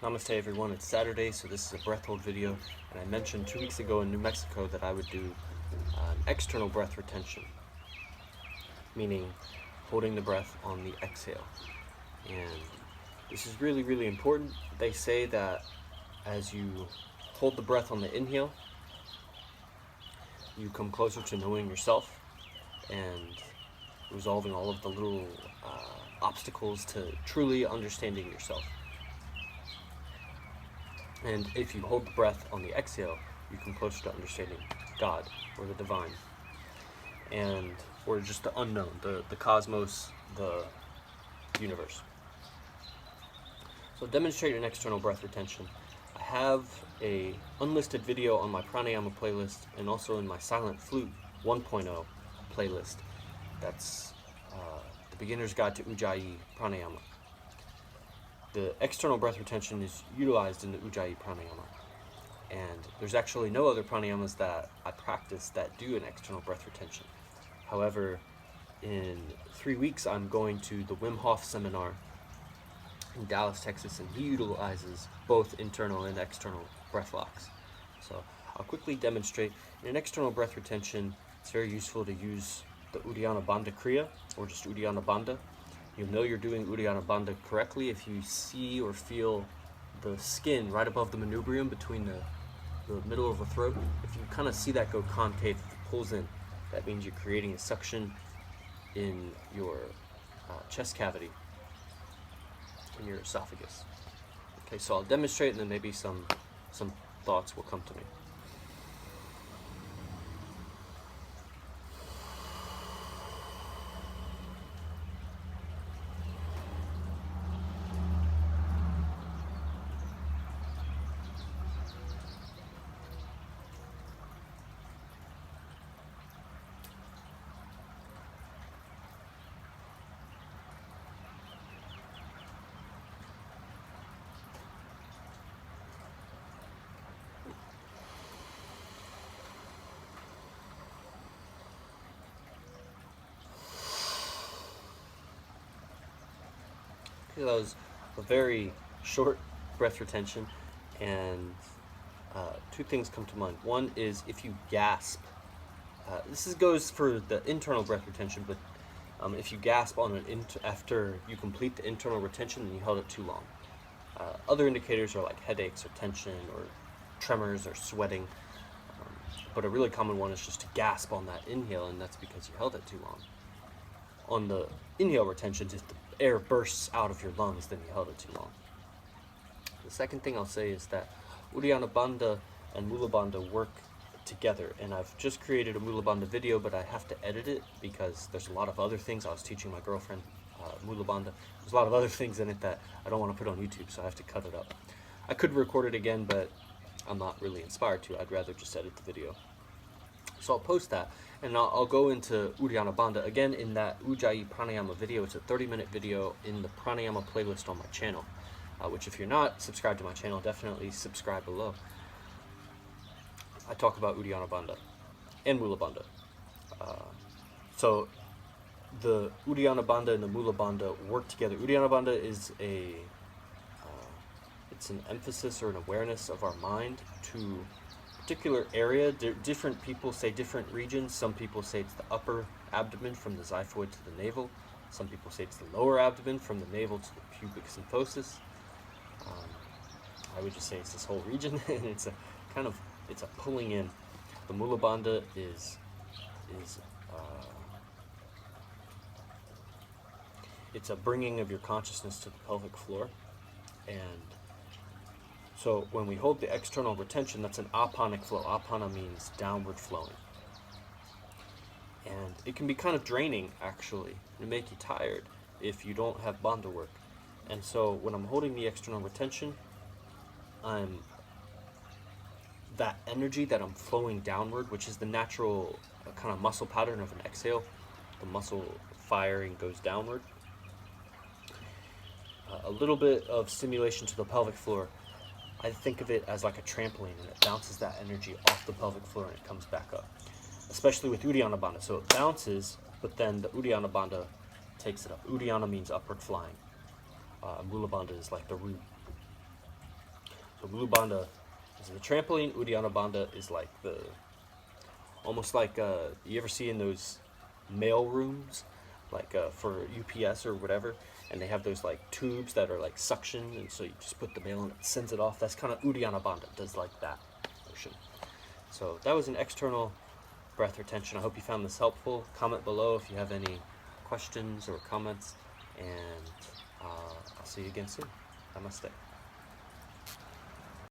Namaste everyone, it's Saturday, so this is a breath hold video, and I mentioned 2 weeks ago in New Mexico that I would do an external breath retention, meaning holding the breath on the exhale. And this is really, really important. They say that as you hold the breath on the inhale, you come closer to knowing yourself and resolving all of the little obstacles to truly understanding yourself. And if you hold the breath on the exhale, you come closer to understanding God or the divine, or just the unknown, the cosmos, the universe. So demonstrate an external breath retention. I have a unlisted video on my pranayama playlist and also in my silent flute 1.0 playlist. That's the beginner's guide to Ujjayi pranayama. The external breath retention is utilized in the Ujjayi pranayama, and there's actually no other pranayamas that I practice that do an external breath retention. However, in 3 weeks I'm going to the Wim Hof seminar in Dallas, Texas, and he utilizes both internal and external breath locks. So I'll quickly demonstrate. In an external breath retention, it's very useful to use the Mulabandha Kriya, or just Mulabandha. You'll know you're doing Mulabandha correctly if you see or feel the skin right above the manubrium between the middle of the throat. If you kind of see that go concave, if it pulls in, that means you're creating a suction in your chest cavity, in your esophagus. Okay, so I'll demonstrate and then maybe some thoughts will come to me. That was a very short breath retention, and two things come to mind. One is if you gasp. This goes for the internal breath retention, but if you gasp on after you complete the internal retention and you held it too long. Other indicators are like headaches or tension or tremors or sweating, but a really common one is just to gasp on that inhale, and that's because you held it too long. On the inhale retentions, if the air bursts out of your lungs, then you held it too long. The second thing I'll say is that Mulabandha and Moolabandha work together, and I've just created a Moolabandha video, but I have to edit it because there's a lot of other things. I was teaching my girlfriend Moolabandha. There's a lot of other things in it that I don't want to put on YouTube, so I have to cut it up. I could record it again, but I'm not really inspired to. I'd rather just edit the video. So I'll post that, and I'll go into Mulabandha again in that Ujjayi pranayama video. It's a 30-minute video in the pranayama playlist on my channel, which if you're not subscribed to my channel, definitely subscribe below. I talk about Mulabandha and Moolabandha. So the Mulabandha and the Moolabandha work together. Mulabandha is it's an emphasis or an awareness of our mind to particular area. Different people say different regions. Some people say it's the upper abdomen from the xiphoid to the navel. Some people say it's the lower abdomen from the navel to the pubic symphysis. I would just say it's this whole region, and it's a pulling in. The Mulabandha is it's a bringing of your consciousness to the pelvic floor, and so when we hold the external retention, that's an apanic flow. Apana means downward flowing. And it can be kind of draining, actually, and make you tired if you don't have bandha work. And so when I'm holding the external retention, that energy that I'm flowing downward, which is the natural kind of muscle pattern of an exhale, the muscle firing goes downward. A little bit of stimulation to the pelvic floor. I think of it as like a trampoline, and it bounces that energy off the pelvic floor and it comes back up. Especially with Uddiyana Bandha. So it bounces, but then the Uddiyana Bandha takes it up. Uddiyana means upward flying. Moolabandha is like the root. the Mulabandha is the trampoline. Uddiyana Bandha is like the, almost like you ever see in those mail rooms, like for UPS or whatever, and they have those like tubes that are like suction, and so you just put the mail and it sends it off. That's kind of Uddiyana Bandha, does like that motion. So that was an external breath retention. I hope you found this helpful. Comment below if you have any questions or comments, and I'll see you again soon. Namaste.